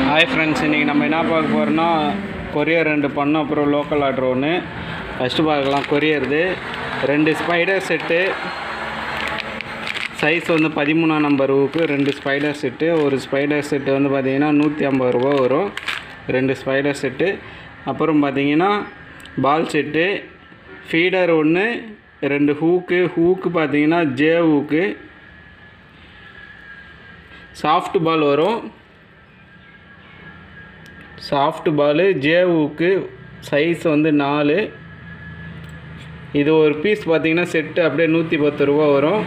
Hi friends, இன்றைக்கி நம்ம என்ன பார்க்க போகிறோன்னா கொரியர் 2 பண்ணோம், அப்புறம் லோக்கல் ஆர்டர் 1. ஃபஸ்ட்டு பார்க்கலாம். கொரியருது 2 ஸ்பைடர் செட்டு, சைஸ் வந்து 13ஆம் நம்பருக்கு 2 ஸ்பைடர் செட்டு. ஒரு ஸ்பைடர் செட்டு வந்து பார்த்திங்கன்னா 150 ரூபா வரும், 2 ஸ்பைடர் செட்டு. அப்புறம் பார்த்திங்கன்னா பால் செட்டு, ஃபீடர் 1, 2 ஹூக்கு பார்த்திங்கன்னா ஜே ஹூக்கு, சாஃப்ட் பால் வரும், சாஃப்ட் பால் ஜே ஹூக்கு, சைஸ் வந்து 4. இது ஒரு பீஸ் பார்த்திங்கன்னா செட்டு அப்படியே 110 ரூபா வரும்.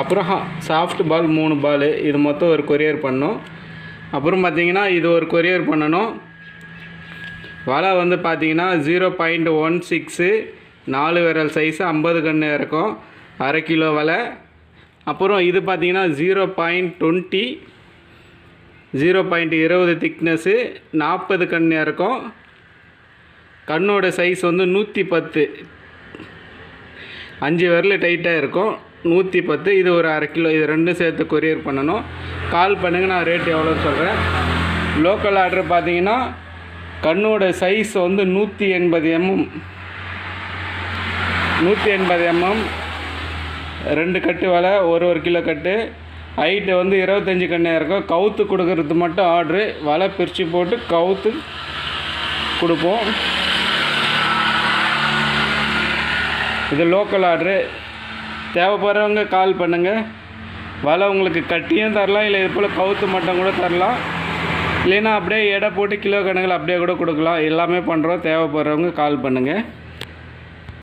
அப்புறம் சாஃப்ட் பால் 3 பால், இது மொத்தம் ஒரு கொரியர் பண்ணோம். அப்புறம் பார்த்திங்கன்னா இது ஒரு கொரியர் பண்ணணும். வலை வந்து பார்த்திங்கன்னா 0.16, 4 விரல் சைஸு, 50 கன்று இருக்கும், அரை கிலோ வலை. அப்புறம் இது பார்த்திங்கன்னா 0.20, 0.20 திக்னஸ்ஸு, 40 கன்று இருக்கும். கண்ணோட சைஸ் வந்து 110, 5 விரல் டைட்டாக இருக்கும், 110. இது ஒரு அரை கிலோ, இது ரெண்டும் சேர்த்து கொரியர் பண்ணணும். கால் பண்ணுங்கள், நான் ரேட் எவ்வளோ சொல்கிறேன். லோக்கல் ஆர்டர் பார்த்தீங்கன்னா கண்ணோட சைஸ் வந்து 180 mm, 2 கட்டு வலை, ஒரு கிலோ கட்டு. ஹைட்டு வந்து 25 கண்ணு இருக்கும். கவுத்து கொடுக்கறது மட்டும் ஆர்டரு, வலை பிரித்து போட்டு கவுத்து கொடுப்போம். இது லோக்கல் ஆர்டரு. தேவைப்படுறவங்க கால் பண்ணுங்கள். வலை உங்களுக்கு கட்டியும் தரலாம், இல்லை இது போல் கவுத்து மட்டும் கூட தரலாம், இல்லைன்னா அப்படியே எடை போட்டு கிலோ கணக்கில் அப்படியே கூட கொடுக்கலாம். எல்லாமே பண்ணுறோம். தேவைப்படுறவங்க கால் பண்ணுங்கள்.